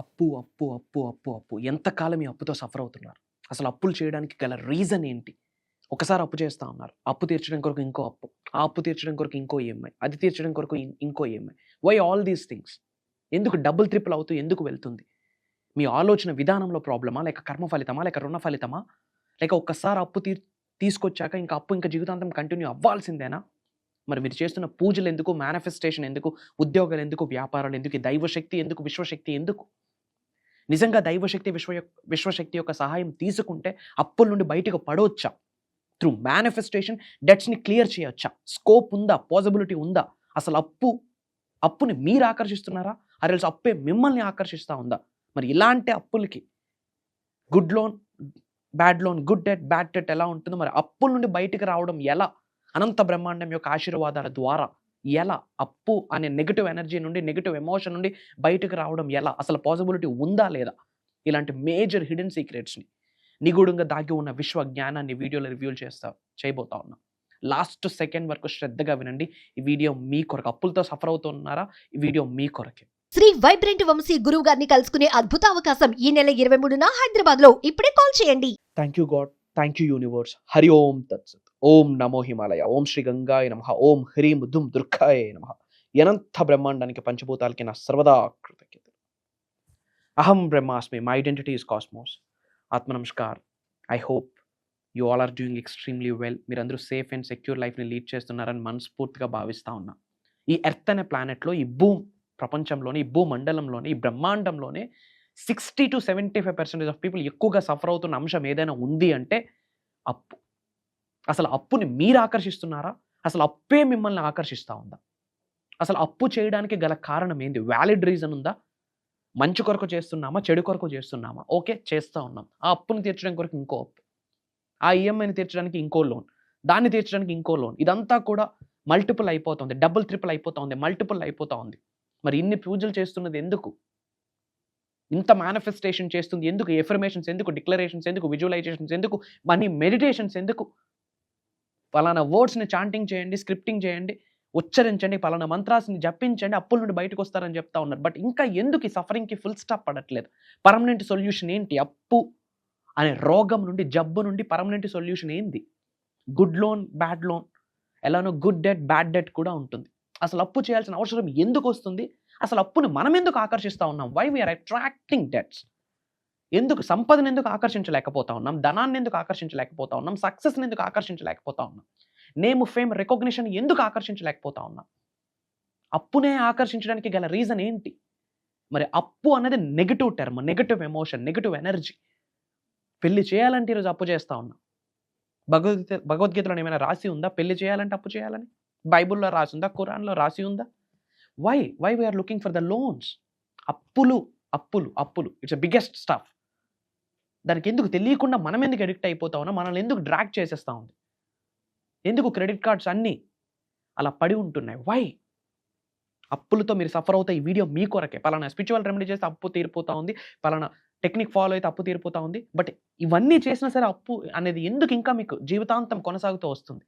అప్పు, అప్పు, అప్పు, అప్పు, అప్పు. ఎంతకాలం ఈ అప్పుతో సఫర్ అవుతున్నారు? అసలు అప్పులు చేయడానికి గల రీజన్ ఏంటి? ఒకసారి అప్పు చేస్తా ఉన్నారు. అప్పు తీర్చడం కొరకు ఇంకో అప్పు. ఆ అప్పు తీర్చడం కొరకు ఇంకో ఈఎంఐ. అది తీర్చడం కొరకు ఇంకో EMI. Why all these things? ఎందుకు డబుల్, ట్రిపుల్ అవుతూ ఎందుకు వెళ్తుంది? మీ ఆలోచన విధానంలో ప్రాబ్లమా? లేక కర్మ ఫలితమా? లేక రుణ ఫలితమా? లేక ఒక్కసారి అప్పు తీసుకొచ్చాక ఇంకా అప్పు ఇంకా జీవితాంతం కంటిన్యూ అవ్వాల్సిందేనా? మరి మీరు చేస్తున్న పూజలు ఎందుకు? మేనిఫెస్టేషన్ ఎందుకు? ఉద్యోగాలు ఎందుకు? వ్యాపారాలు ఎందుకు? ఈ దైవశక్తి ఎందుకు? విశ్వశక్తి ఎందుకు? నిజంగా దైవశక్తి, విశ్వశక్తి యొక్క సహాయం తీసుకుంటే అప్పుల నుండి బయటకు పడవచ్చా? త్రూ మేనిఫెస్టేషన్ డెట్స్ని క్లియర్ చేయొచ్చా? స్కోప్ ఉందా? పాసిబిలిటీ ఉందా? అసలు అప్పుని మీరు ఆకర్షిస్తున్నారా? అరెల్స్ అప్పే మిమ్మల్ని ఆకర్షిస్తూ ఉందా? మరి ఇలాంటి అప్పులకి good loan, bad loan, good debt, bad debt ఎలా ఉంటుందో, మరి అప్పుల నుండి బయటకు రావడం ఎలా? అనంత బ్రహ్మాండం యొక్క ఆశీర్వాదాల ద్వారా ఎలా? అప్పు అనే నెగిటివ్ ఎనర్జీ నుండి, నెగిటివ్ ఎమోషన్ నుండి బయటకు రావడం ఎలా? అసలు పాసిబిలిటీ ఉందా లేదా? ఇలాంటి మేజర్ హిడెన్ సీక్రెట్స్ని, నిగూఢంగా దాగి ఉన్న విశ్వ జ్ఞానాన్ని వీడియోలో రివ్యూ చేయబోతా ఉన్నా. లాస్ట్ సెకండ్ వరకు శ్రద్ధగా వినండి. ఈ వీడియో మీ కొరకు. అప్పులతో సఫర్ అవుతున్నారా? ఈ వీడియో మీ కొరకే. శ్రీ వైబ్రెంట్ వంశీ గురువు గారిని కలుసుకునే అద్భుత అవకాశం ఈ నెల 23న హైదరాబాద్ లో. ఇప్పుడే కాల్ చేయండి. Thank you God, thank you universe. Hari ఓం తత్సత్. ఓం నమో హిమాలయ. ఓం శ్రీ గంగాయ నమః. ఓం హ్రీం దుం దుర్గాయ నమః. అనంత బ్రహ్మాండానికి, పంచభూతాలకి నా సర్వదా కృతజ్ఞతలు. అహం బ్రహ్మాస్మి. My identity is cosmos. ఆత్మ నమస్కార్. I hope you all are doing extremely well. మీరందరూ సేఫ్ అండ్ సెక్యూర్ లైఫ్ని లీడ్ చేస్తున్నారని మనస్ఫూర్తిగా భావిస్తూ ఉన్నా. ఈ ఎర్త్ అనే ప్లానెట్లో, ఈ ప్రపంచంలోనే, ఈ భూమండలంలోనే, ఈ బ్రహ్మాండంలోనే 60 to 75% ఆఫ్ పీపుల్ ఎక్కువగా సఫర్ అవుతున్న అంశం ఏదైనా ఉంది అంటే అప్పు. అసలు అప్పుని మీరు ఆకర్షిస్తున్నారా? అసలు అప్పే మిమ్మల్ని ఆకర్షిస్తూ ఉందా? అసలు అప్పు చేయడానికి గల కారణం ఏంది? వ్యాలిడ్ రీజన్ ఉందా? మంచి కొరకు చేస్తున్నామా? చెడు కొరకు చేస్తున్నామా? ఓకే, చేస్తూ ఉన్నాం. ఆ అప్పుని తీర్చడం కొరకు ఇంకో అప్పు, ఆ ఈఎంఐని తీర్చడానికి ఇంకో లోన్, దాన్ని తీర్చడానికి ఇంకో లోన్. ఇదంతా కూడా మల్టిపుల్ అయిపోతుంది. డబుల్, ట్రిపుల్ అయిపోతూ ఉంది. మల్టిపుల్ అయిపోతూ ఉంది. మరి ఇన్ని పూజలు చేస్తున్నది ఎందుకు? ఇంత మేనిఫెస్టేషన్ చేస్తుంది ఎందుకు? ఎఫర్మేషన్స్ ఎందుకు? డిక్లరేషన్స్ ఎందుకు? విజువలైజేషన్స్ ఎందుకు? మనీ మెడిటేషన్స్ ఎందుకు? పలానా వర్డ్స్ని చాంటింగ్ చేయండి, స్క్రిప్టింగ్ చేయండి, ఉచ్చరించండి, పలానా మంత్రాస్ని జపించండి, అప్పుల నుండి బయటకు వస్తారని చెప్తా ఉన్నారు. బట్ ఇంకా ఎందుకు ఈ సఫరింగ్కి ఫుల్ స్టాప్ పడట్లేదు? పర్మనెంట్ సొల్యూషన్ ఏంటి? అప్పు అనే రోగం నుండి, జబ్బు నుండి పర్మనెంట్ సొల్యూషన్ ఏంది? Good loan, bad loan. ఎలానో గుడ్ డెట్, బ్యాడ్ డెట్ కూడా ఉంటుంది. అసలు అప్పు చేయాల్సిన అవసరం ఎందుకు వస్తుంది? అసలు అప్పుని మనం ఎందుకు ఆకర్షిస్తూ ఉన్నాం? Why we're attracting debts? ఎందుకు సంపదను ఎందుకు ఆకర్షించలేకపోతా ఉన్నాం? ధనాన్ని ఎందుకు ఆకర్షించలేకపోతా ఉన్నాం? సక్సెస్ని ఎందుకు ఆకర్షించలేకపోతా ఉన్నాం? నేమ్, ఫేమ్, రికగ్నిషన్ ఎందుకు ఆకర్షించలేకపోతా ఉన్నాం? అప్పునే ఆకర్షించడానికి గల రీజన్ ఏంటి? మరి అప్పు అనేది negative term, negative emotion, negative energy. పెళ్లి చేయాలంటే ఈరోజు అప్పు చేస్తూ ఉన్నాం. భగవద్గీతలో ఏమైనా రాసి ఉందా పెళ్లి చేయాలంటే అప్పు చేయాలని? బైబుల్లో రాసి ఉందా? ఖురాన్లో రాసి ఉందా? Why we're looking for the loans? అప్పులు, అప్పులు, అప్పులు. It's a biggest stuff. దానికి ఎందుకు తెలియకుండా మనం ఎందుకు అడిక్ట్ అయిపోతా ఉన్నాం? మనల్ని ఎందుకు డ్రాగ్ చేసేస్తూ ఉంది? ఎందుకు క్రెడిట్ కార్డ్స్ అన్నీ అలా పడి ఉంటున్నాయి? వై? అప్పులతో మీరు సఫర్ అవుతా ఈ వీడియో మీ కొరకే. పలానా స్పిరిచువల్ రెమెడీ చేస్తే అప్పు తీరిపోతూ ఉంది, పలానా టెక్నిక్ ఫాలో అయితే అప్పు తీరిపోతూ ఉంది. బట్ ఇవన్నీ చేసినా సరే అప్పు అనేది ఎందుకు ఇంకా మీకు జీవితాంతం కొనసాగుతూ వస్తుంది?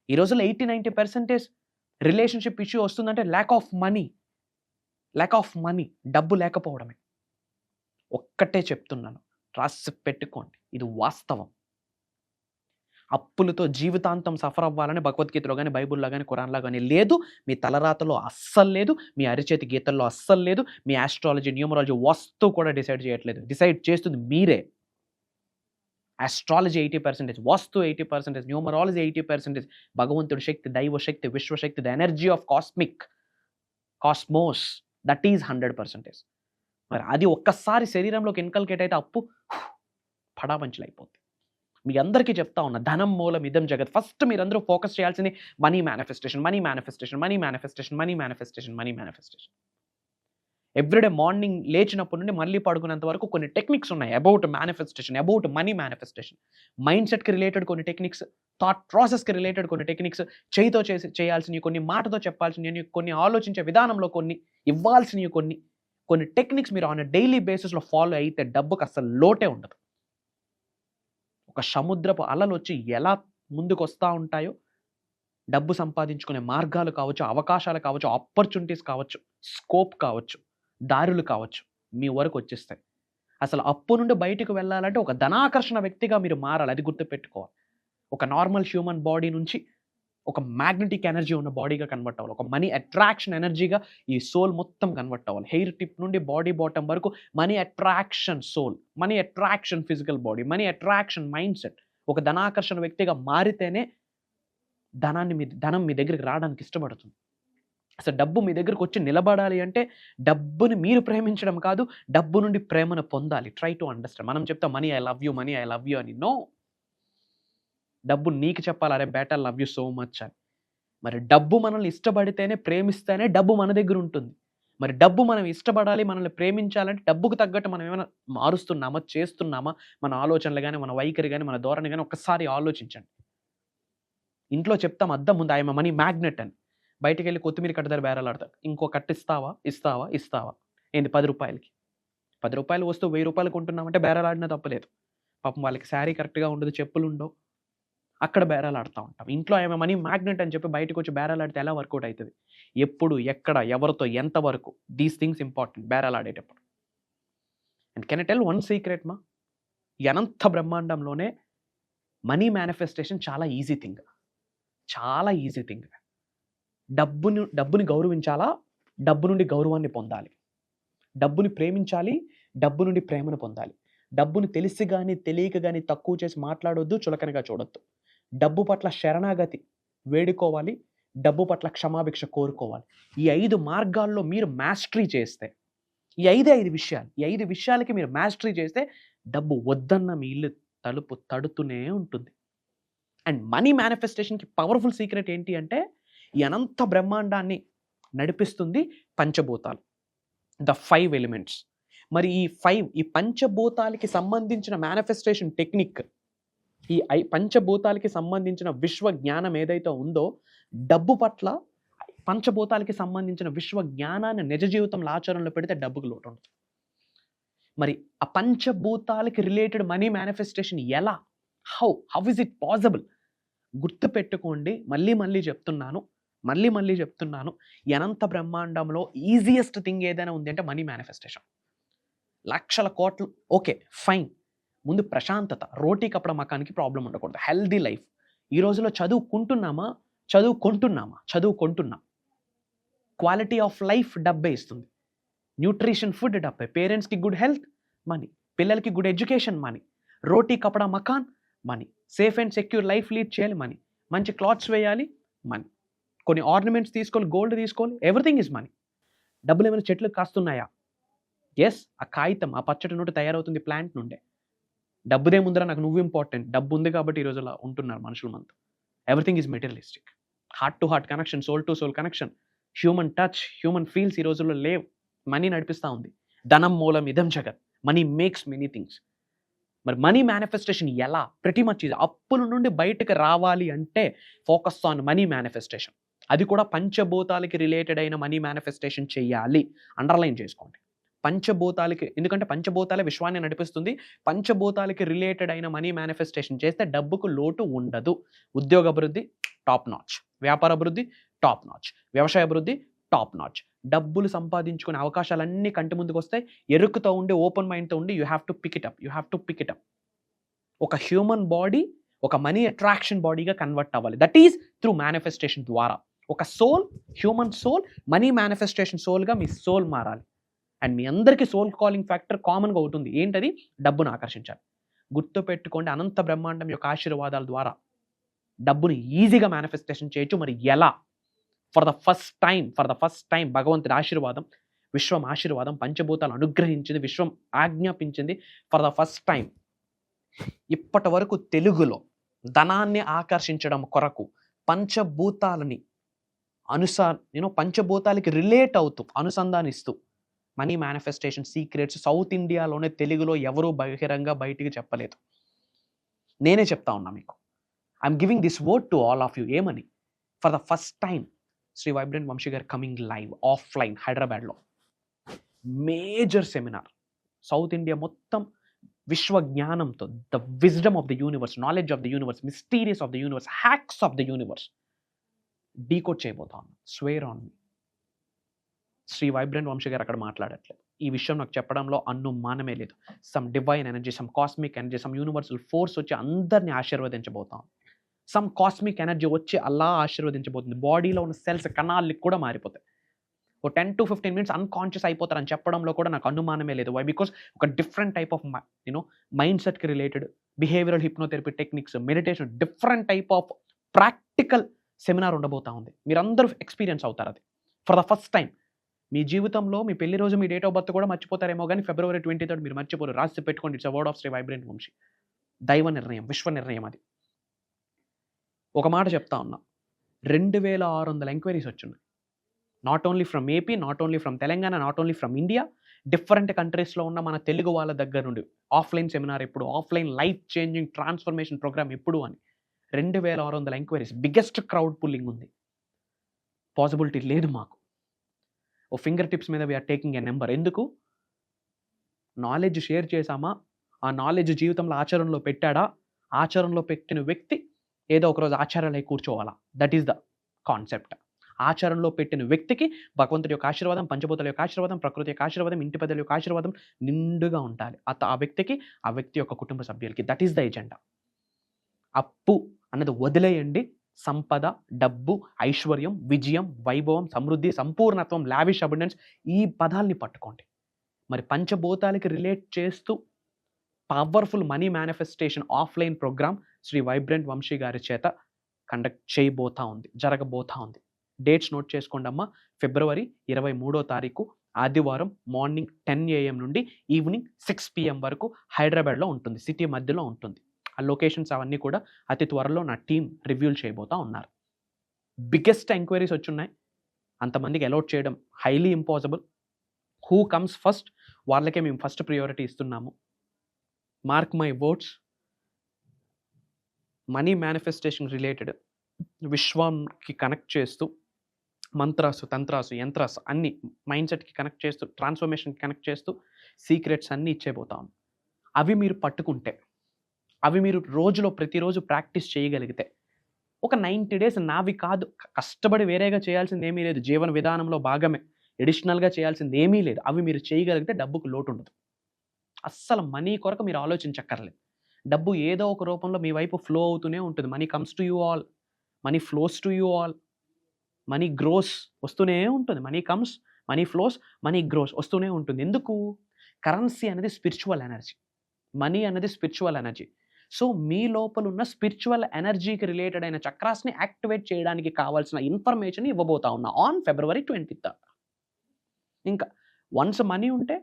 ఈ రోజుల్లో 80-90% రిలేషన్షిప్ ఇష్యూ వస్తుందంటే ల్యాక్ ఆఫ్ మనీ, డబ్బు లేకపోవడమే. ఒక్కటే చెప్తున్నాను, రాసి పెట్టుకోండి, ఇది వాస్తవం. అప్పులతో జీవితాంతం సఫర్ అవ్వాలని భగవద్గీతలో కానీ, బైబుల్లో కానీ, ఖురాన్లో కానీ లేదు. మీ తలరాతలో అస్సలు లేదు. మీ అరిచేతి గీతల్లో అస్సలు లేదు. మీ ఆస్ట్రాలజీ, న్యూమరాలజీ వస్తువు కూడా డిసైడ్ చేయట్లేదు. డిసైడ్ చేస్తుంది మీరే. ఆస్ట్రాలజీ 80%, వాస్తు 80%, న్యూమరాలజీ 80%, భగవంతుడి శక్తి, దైవ శక్తి, విశ్వశక్తి, the energy of cosmos, that is 100%. మరి అది ఒక్కసారి శరీరంలోకి ఇన్కల్కేట్ అయితే అప్పు పడాపంచలు అయిపోతుంది. మీ అందరికీ చెప్తా ఉన్నా, ధనం మూలం ఇదం జగత్. ఫస్ట్ మీరందరూ ఫోకస్ చేయాల్సింది money manifestation, money manifestation, money manifestation, money manifestation, money manifestation. Everyday morning లేచినప్పటి నుండి మళ్ళీ పడుకునేంత వరకు కొన్ని టెక్నిక్స్ ఉన్నాయి about manifestation, about money manifestation. Mind సెట్కి రిలేటెడ్ కొన్ని టెక్నిక్స్, థాట్ ప్రాసెస్కి రిలేటెడ్ కొన్ని టెక్నిక్స్, చేయితో చేయాల్సినవి కొన్ని, మాటతో చెప్పాల్సినవి కొన్ని, ఆలోచించే విధానంలో కొన్ని, ఇవ్వాల్సినవి కొన్ని టెక్నిక్స్ మీరు ఆన్ డైలీ బేసిస్లో ఫాలో అయితే డబ్బుకి అసలు లోటే ఉండదు. ఒక సముద్రపు అలలు వచ్చి ఎలా ముందుకు వస్తూ ఉంటాయో, డబ్బు సంపాదించుకునే మార్గాలు కావచ్చు, అవకాశాలు కావచ్చు, ఆపర్చునిటీస్ కావచ్చు, స్కోప్ కావచ్చు, దారులు కావచ్చు, మీ వరకు వచ్చేస్తాయి. అసలు అప్పు నుండి బయటకు వెళ్ళాలంటే ఒక ధనాకర్షణ వ్యక్తిగా మీరు మారాలి. అది గుర్తుపెట్టుకోవాలి. ఒక నార్మల్ హ్యూమన్ బాడీ నుంచి ఒక మ్యాగ్నెటిక్ ఎనర్జీ ఉన్న బాడీగా కన్వర్ట్ అవ్వాలి. ఒక మనీ అట్రాక్షన్ ఎనర్జీగా ఈ సోల్ మొత్తం కన్వర్ట్ అవ్వాలి. హెయిర్ టిప్ నుండి బాడీ బాటమ్ వరకు money attraction soul, money attraction physical body, money attraction mindset. ఒక ధనాకర్షణ వ్యక్తిగా మారితేనే ధనం మీ దగ్గరికి రావడానికి ఇష్టపడుతుంది. అసలు డబ్బు మీ దగ్గరకు వచ్చి నిలబడాలి అంటే డబ్బుని మీరు ప్రేమించడం కాదు, డబ్బు నుండి ప్రేమను పొందాలి. Try to understand. మనం చెప్తాం money I love you, money I love you అని. నో, డబ్బు నీకు చెప్పాలి, అరే బేటా లవ్ యూ సో మచ్ అని. మరి డబ్బు మనల్ని ఇష్టపడితేనే, ప్రేమిస్తేనే డబ్బు మన దగ్గర ఉంటుంది. మరి డబ్బు మనం ఇష్టపడాలి, మనల్ని ప్రేమించాలంటే డబ్బుకు తగ్గట్టు మనం ఏమైనా మారుస్తున్నామా, చేస్తున్నామా? మన ఆలోచనలు కానీ, మన వైఖరి కానీ, మన ధోరణి కానీ ఒక్కసారి ఆలోచించండి. ఇంట్లో చెప్తాం అద్దం ముందు ఐఎమ్ మనీ మ్యాగ్నెట్ అని. బయటికి వెళ్ళి కొత్తిమీర కట్ట దగ్గర బేరాలాడతారు. ఇంకో కట్ట ఇస్తావా ఏంది 10 రూపాయలకి? 10 రూపాయలు వస్తూ 1000 రూపాయలు కొంటున్నామంటే బేరాలాడినా తప్పలేదు. పాపం వాళ్ళకి శారీ కరెక్ట్గా ఉండదు, చెప్పులు ఉండవు, అక్కడ బేరాలాడుతూ ఉంటాం. ఇంట్లో ఏమో మనీ మ్యాగ్నెట్ అని చెప్పి బయటకు వచ్చి బేరాలాడితే ఎలా వర్కౌట్ అవుతుంది? ఎప్పుడు, ఎక్కడ, ఎవరితో, ఎంతవరకు, దీస్ థింగ్స్ ఇంపార్టెంట్ బేరాలాడేటప్పుడు. And can I tell one secret మా? ఈ అనంత బ్రహ్మాండంలోనే మనీ మేనిఫెస్టేషన్ చాలా ఈజీ థింగ్. డబ్బుని గౌరవించాలా, డబ్బు నుండి గౌరవాన్ని పొందాలి. డబ్బుని ప్రేమించాలి, డబ్బు నుండి ప్రేమను పొందాలి. డబ్బుని తెలిసి కానీ తెలియక కానీ తక్కువ చేసి మాట్లాడొద్దు, చులకనగా చూడొద్దు. డబ్బు పట్ల శరణాగతి వేడుకోవాలి, డబ్బు పట్ల క్షమాభిక్ష కోరుకోవాలి. ఈ 5 మార్గాల్లో మీరు మాస్టరీ చేస్తే, ఈ 5 విషయాలకి మీరు మాస్టరీ చేస్తే డబ్బు వద్దన్న మీ ఇల్లు తలుపు తడుతూనే ఉంటుంది. అండ్ మనీ మేనిఫెస్టేషన్కి పవర్ఫుల్ సీక్రెట్ ఏంటి అంటే, ఈ అనంత బ్రహ్మాండాన్ని నడిపిస్తుంది పంచభూతాలు, ద 5 ఎలిమెంట్స్. మరి ఈ పంచభూతాలకి సంబంధించిన మేనిఫెస్టేషన్ టెక్నిక్, ఈ పంచభూతాలకి సంబంధించిన విశ్వ జ్ఞానం ఏదైతే ఉందో, డబ్బు పట్ల పంచభూతాలకి సంబంధించిన విశ్వ జ్ఞానాన్ని నిజ జీవితంలో ఆచరణలో పెడితే డబ్బుకు లోటు ఉంటుంది. మరి ఆ పంచభూతాలకి రిలేటెడ్ మనీ మేనిఫెస్టేషన్ ఎలా, హౌ ఇస్ ఇట్ పాసిబుల్? గుర్తుపెట్టుకోండి, మళ్ళీ చెప్తున్నాను, ఈ అనంత బ్రహ్మాండంలో ఈజియెస్ట్ థింగ్ ఏదైనా ఉంది అంటే మనీ మేనిఫెస్టేషన్. లక్షల కోట్లు ఓకే ఫైన్, ముందు ప్రశాంతత, రోటీ కపడ మకానికి ప్రాబ్లం ఉండకూడదు, హెల్దీ లైఫ్. ఈ రోజులో చదువుకుంటున్నాం. క్వాలిటీ ఆఫ్ లైఫ్ డబ్బే ఇస్తుంది. న్యూట్రిషన్ ఫుడ్ డబ్బే, పేరెంట్స్కి గుడ్ హెల్త్ మనీ, పిల్లలకి గుడ్ ఎడ్యుకేషన్ మనీ, రోటీ కపడా మకాన్ money, safe and secure life lead చేయాలి మనీ, మంచి క్లాత్స్ వేయాలి మనీ, కొన్ని ఆర్నమెంట్స్ తీసుకోవాలి, గోల్డ్ తీసుకోవాలి, ఎవ్రీథింగ్ ఇస్ మనీ. డబ్బులు ఏమైనా చెట్లు కాస్తున్నాయా? ఎస్, ఆ కాగితం, ఆ పచ్చటి నుండి తయారవుతుంది ప్లాంట్ నుండే. డబ్బుదే ముందర నాకు నువ్వు ఇంపార్టెంట్, డబ్బు ఉంది కాబట్టి ఈరోజు అలా ఉంటున్నారు మనుషుల మనతో. Everything is materialistic. Heart to heart connection, soul to soul connection, human touch, human feels ఈ రోజుల్లో లేవు. మనీ నడిపిస్తూ ఉంది. ధనం మూలం ఇదం జగత్, మనీ మేక్స్ మెనీ థింగ్స్. మరి మనీ మేనిఫెస్టేషన్ ఎలా? ప్రతి మచ్ అప్పుల నుండి బయటకు రావాలి అంటే ఫోకస్ ఆన్ మనీ మేనిఫెస్టేషన్. అది కూడా పంచభూతాలకి రిలేటెడ్ అయిన మనీ మేనిఫెస్టేషన్ చేయాలి. అండర్లైన్ చేసుకోండి. పంచభూతాలకి, ఎందుకంటే పంచభూతాలే విశ్వాన్ని నడిపిస్తుంది. పంచభూతాలకి రిలేటెడ్ అయిన మనీ మేనిఫెస్టేషన్ చేస్తే డబ్బుకు లోటు ఉండదు. ఉద్యోగ అభివృద్ధి టాప్ నాచ్, వ్యాపార అభివృద్ధి టాప్ నాచ్, వ్యవసాయ అభివృద్ధి టాప్ నాచ్. డబ్బులు సంపాదించుకునే అవకాశాలన్నీ కంటి ముందుకు వస్తాయి. ఎరుకుతో ఉండి, ఓపెన్ మైండ్తో ఉండి, you have to pick it up. ఒక హ్యూమన్ బాడీ ఒక మనీ అట్రాక్షన్ బాడీగా కన్వర్ట్ అవ్వాలి. దట్ ఈస్ త్రూ మేనిఫెస్టేషన్ ద్వారా. ఒక soul, human soul money manifestation సోల్గా మీ సోల్ మారాలి. అండ్ మీ అందరికీ సోల్ కాలింగ్ ఫ్యాక్టర్ కామన్గా అవుతుంది. ఏంటది? డబ్బును ఆకర్షించాలి. గుర్తుపెట్టుకోండి, అనంత బ్రహ్మాండం యొక్క ఆశీర్వాదాల ద్వారా డబ్బుని ఈజీగా మేనిఫెస్టేషన్ చేయొచ్చు. మరి ఎలా? ఫర్ ద ఫస్ట్ టైం భగవంతుడి ఆశీర్వాదం, విశ్వం ఆశీర్వాదం, పంచభూతాలు అనుగ్రహించింది, విశ్వం ఆజ్ఞాపించింది. ఫర్ ద ఫస్ట్ టైం ఇప్పటి వరకు తెలుగులో ధనాన్ని ఆకర్షించడం కొరకు పంచభూతాలని పంచభూతాలకి రిలేట్ అవుతూ, అనుసంధానిస్తూ మనీ మేనిఫెస్టేషన్ సీక్రెట్స్ సౌత్ ఇండియాలోనే తెలుగులో ఎవరూ బయటికి చెప్పలేదు. నేనే చెప్తా ఉన్నా మీకు. I'm giving this word to all of you. ఏమని? For the first time Shri vibrant Vamshi garu coming live offline హైదరాబాద్లో. మేజర్ సెమినార్, సౌత్ ఇండియా మొత్తం విశ్వ జ్ఞానంతో, the wisdom of the universe, knowledge of the universe, mysterious of the universe, hacks of the universe decode చేయబోతాను. Swear on me. Shri vibrant Vamshi గారు అక్కడ మాట్లాడట్లేదు. ఈ విషయం నాకు చెప్పడంలో అనుమానమే లేదు. Some divine energy, some cosmic energy, some universal force వచ్చి అందరినీ ఆశీర్వదించబోతాం. సమ్ కాస్మిక్ ఎనర్జీ వచ్చి అలా ఆశీర్వదించబోతుంది. బాడీలో ఉన్న సెల్స్ కణాలు కూడా మారిపోతాయి. ఓ 10 to 15 minutes అన్కాన్షియస్ అయిపోతారని చెప్పడంలో కూడా నాకు అనుమానమే లేదు. వై? బికాస్ ఒక డిఫరెంట్ టైప్ ఆఫ్ మైండ్ సెట్కి related behavioural hypnotherapy techniques, meditation, different type of practical seminar ఉండబోతా ఉంది. మీరందరూ ఎక్స్పీరియన్స్ అవుతారు అది ఫర్ ద ఫస్ట్ టైం మీ జీవితంలో. మీ పెళ్లి రోజు మీ డేట్ ఆఫ్ బర్త్ కూడా మర్చిపోతారేమో, కానీ February 23 మీరు మర్చిపోరు. రాసి పెట్టుకోండి. It's a word of Shri vibrant Vamshi. దైవ నిర్ణయం, విశ్వ నిర్ణయం అది. ఒక మాట చెప్తా ఉన్నా, 2600 ఎంక్వైరీస్ వచ్చున్నాయి. Not only from AP, not only from Telangana, not only from India, different కంట్రీస్లో ఉన్న మన తెలుగు వాళ్ళ దగ్గర నుండి ఆఫ్లైన్ సెమినార్ ఎప్పుడు, offline life changing transformation programme ఎప్పుడు అని 2600 ఎంక్వైరీస్. బిగ్గెస్ట్ క్రౌడ్ పుల్లింగ్ ఉంది. పాసిబిలిటీ లేదు మాకు. ఓ ఫింగర్ టిప్స్ మీద వీఆర్ టేకింగ్ ఎ నెంబర్. ఎందుకు? నాలెడ్జ్ షేర్ చేశామా, ఆ నాలెడ్జ్ జీవితంలో ఆచరణలో పెట్టాడా, ఆచరణలో పెట్టిన వ్యక్తి ఏదో ఒకరోజు ఆచారాలై కూర్చోవాలా. That is the concept. ఆచరణలో పెట్టిన వ్యక్తికి భగవంతుడి యొక్క ఆశీర్వాదం, పంచభూతాల యొక్క ఆశీర్వాదం, ప్రకృతి యొక్క ఆశీర్వాదం, ఇంటి పెద్దల యొక్క ఆశీర్వాదం నిండుగా ఉండాలి. ఆ వ్యక్తికి, ఆ వ్యక్తి యొక్క కుటుంబ సభ్యులకి. That is the agenda. అప్పు అన్నది వదిలేయండి. సంపద, డబ్బు, ఐశ్వర్యం, విజయం, వైభవం, సమృద్ధి, సంపూర్ణత్వం, లావిష్ అబండెన్స్, ఈ పదాల్ని పట్టుకోండి. మరి పంచభూతాలకి రిలేట్ చేస్తూ powerful money manifestation offline programme Shri vibrant Vamshi గారి చేత కండక్ట్ చేయబోతా ఉంది, జరగబోతా ఉంది. డేట్స్ నోట్ చేసుకోండి అమ్మా. February 23 ఆదివారం మార్నింగ్ 10 AM నుండి ఈవినింగ్ 6 PM వరకు హైదరాబాద్లో ఉంటుంది. సిటీ మధ్యలో ఉంటుంది. ఆ లొకేషన్స్ అవన్నీ కూడా అతి త్వరలో నా టీం రివ్యూల్ చేయబోతా ఉన్నారు. బిగ్గెస్ట్ ఎంక్వైరీస్ వచ్చున్నాయి. అంతమందికి అలౌట్ చేయడం highly impossible. Who comes first వాళ్ళకే మేము ఫస్ట్ ప్రియారిటీ ఇస్తున్నాము. Mark my words. Money manifestation related విశ్వానికి కనెక్ట్ చేస్తూ మంత్రాసు, తంత్రాసు, యంత్రాసు అన్ని మైండ్ సెట్కి కనెక్ట్ చేస్తూ, ట్రాన్స్ఫర్మేషన్కి కనెక్ట్ చేస్తూ సీక్రెట్స్ అన్నీ ఇచ్చేపోతాం. అవి మీరు పట్టుకుంటే, అవి మీరు రోజులో ప్రతిరోజు ప్రాక్టీస్ చేయగలిగితే, ఒక 90 days నావి కాదు, కష్టపడి వేరేగా చేయాల్సింది ఏమీ లేదు. జీవన విధానంలో భాగమే, ఎడిషనల్గా చేయాల్సింది ఏమీ లేదు. అవి మీరు చేయగలిగితే డబ్బుకు లోటు ఉండదు. అస్సలు మనీ కొరకు మీరు ఆలోచించక్కర్లేదు. డబ్బు ఏదో ఒక రూపంలో మీ వైపు ఫ్లో అవుతూనే ఉంటుంది. Money comes to you all, money flows to you all, money gross వస్తూనే ఉంటుంది. Money comes, money flows, money gross వస్తూనే ఉంటుంది. ఎందుకు? కరెన్సీ అనేది స్పిరిచువల్ ఎనర్జీ, మనీ అనేది స్పిరిచువల్ ఎనర్జీ. సో మీ లోపల ఉన్న స్పిరిచువల్ ఎనర్జీకి రిలేటెడ్ అయిన చక్రాస్ని యాక్టివేట్ చేయడానికి కావాల్సిన ఇన్ఫర్మేషన్ ఇవ్వబోతా ఉన్నా ఆన్ February 23. ఇంకా వన్స్ మనీ ఉంటే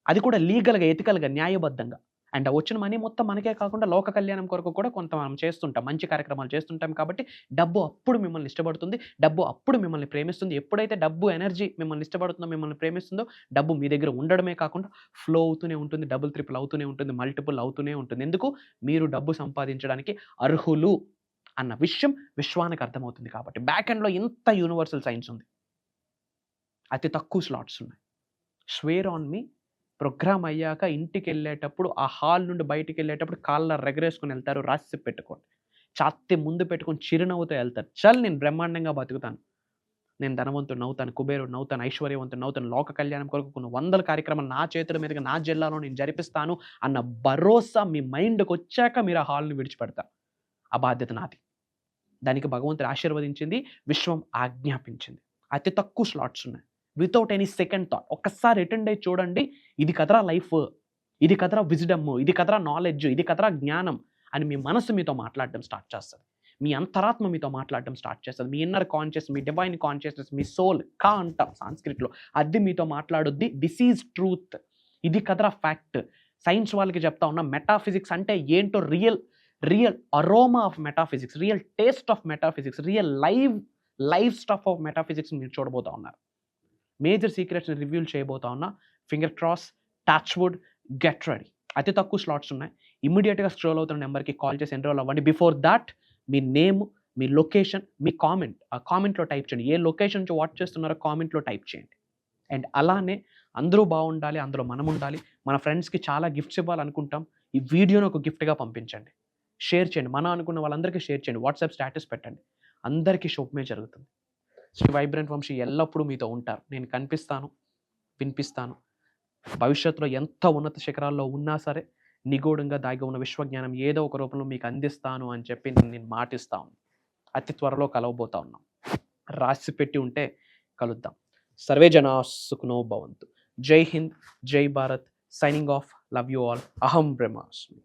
అది కూడా లీగల్గా, ఎథికల్గా, న్యాయబద్ధంగా, అండ్ వచ్చిన మనీ మొత్తం మనకే కాకుండా లోక కళ్యాణం కొరకు కూడా కొంత మనం చేస్తుంటాం, మంచి కార్యక్రమాలు చేస్తుంటాం. కాబట్టి డబ్బు అప్పుడు మిమ్మల్ని ఇష్టపడుతుంది, డబ్బు అప్పుడు మిమ్మల్ని ప్రేమిస్తుంది. ఎప్పుడైతే డబ్బు ఎనర్జీ మిమ్మల్ని ఇష్టపడుతుందో, మిమ్మల్ని ప్రేమిస్తుందో, డబ్బు మీ దగ్గర ఉండడమే కాకుండా ఫ్లో అవుతూనే ఉంటుంది, డబుల్ ట్రిపుల్ అవుతూనే ఉంటుంది, మల్టిపుల్ అవుతూనే ఉంటుంది. ఎందుకు? మీరు డబ్బు సంపాదించడానికి అర్హులు అన్న విషయం విశ్వానికి అర్థమవుతుంది. కాబట్టి బ్యాక్ ఎండ్లో ఇంత యూనివర్సల్ సైన్స్ ఉంది. అతి తక్కువ స్లాట్స్ ఉన్నాయి. Square on me. ప్రోగ్రామ్ అయ్యాక ఇంటికి వెళ్ళేటప్పుడు, ఆ హాల్ నుండి బయటికి వెళ్ళేటప్పుడు కాళ్ళ రెగరేసుకుని వెళ్తారు. రాసి పెట్టుకోండి. ఛాతీ ముందు పెట్టుకొని చిరునవ్వుతో వెళ్తారు. చల్, నేను బ్రహ్మాండంగా బతుకుతాను, నేను ధనవంతుడు అవుతాను, కుబేరుడు అవుతాను, ఐశ్వర్యవంతుడు అవుతాను, లోక కళ్యాణం కొరకు కొన్ని 100 కార్యక్రమాలు నా చేతుల మీదుగా నా జిల్లాలో నేను జరిపిస్తాను అన్న భరోసా మీ మైండ్కి వచ్చాక మీరు ఆ హాల్ని విడిచిపెడతారు. ఆ బాధ్యత నాది. దానికి భగవంతుడు ఆశీర్వదించింది, విశ్వం ఆజ్ఞాపించింది. అతి తక్కువ స్లాట్స్ ఉన్నాయి. వితౌట్ ఎనీ సెకండ్ థాట్ ఒక్కసారి అటెండ్ అయ్యి చూడండి. ఇది కదరా లైఫ్, ఇది కదరా విజ్డమ్, ఇది కదరా నాలెడ్జ్, ఇది కదరా జ్ఞానం అని మీ మనసు మీతో మాట్లాడడం స్టార్ట్ చేస్తుంది. మీ అంతరాత్మ మీతో మాట్లాడడం స్టార్ట్ చేస్తుంది. మీ ఇన్నర్ కాన్షియస్, మీ డివైన్ కాన్షియస్నెస్, మీ సోల్ కా అంటాం సాంస్క్రిట్లో, అది మీతో మాట్లాడుద్ది. దిస్ ఈజ్ ట్రూత్, ఇది కదరా ఫ్యాక్ట్. సైన్స్ వాళ్ళకి చెప్తా ఉన్నా, మెటాఫిజిక్స్ అంటే ఏంటో real aroma of metaphysics, real taste of metaphysics, real live stuff of metaphysics మీరు చూడబోతా ఉన్నారు. మేజర్ సీక్రెట్స్ని రివ్యూల్ చేయబోతా ఉన్నా. Finger cross, touch wood, get ready. అతి తక్కువ స్లాట్స్ ఉన్నాయి. ఇమ్మీడియట్గా స్క్రోల్ అవుతున్న నెంబర్కి కాల్ చేసి ఎన్రోల్ అవ్వండి. Before that me name, me location, me comment, ఆ కామెంట్లో టైప్ చేయండి. ఏ లొకేషన్ నుంచి వాచ్ చేస్తున్నారో కామెంట్లో టైప్ చేయండి. అండ్ అలానే అందరూ బాగుండాలి, అందులో మనం ఉండాలి. మన ఫ్రెండ్స్కి చాలా గిఫ్ట్స్ ఇవ్వాలనుకుంటాం. ఈ వీడియోని ఒక గిఫ్ట్గా పంపించండి, షేర్ చేయండి. మనం అనుకున్న వాళ్ళందరికీ షేర్ చేయండి. వాట్సాప్ స్టేటస్ పెట్టండి. అందరికీ శుభమే జరుగుతుంది. శ్రీ వైబ్రెంట్ వంశీ ఎల్లప్పుడూ మీతో ఉంటారు. నేను కనిపిస్తాను, వినిపిస్తాను. భవిష్యత్తులో ఎంత ఉన్నత శిఖరాల్లో ఉన్నా సరే నిగూఢంగా దాగి ఉన్న విశ్వజ్ఞానం ఏదో ఒక రూపంలో మీకు అందిస్తాను అని చెప్పి నేను మాటిస్తాను. అతి త్వరలో కలవబోతా ఉన్నాం. రాసి పెట్టి ఉంటే కలుద్దాం. సర్వే జనా సుఖనో భవంతు. జై హింద్, జై Bharat. Signing off. Love you all. అహం బ్రహ్మాస్మి.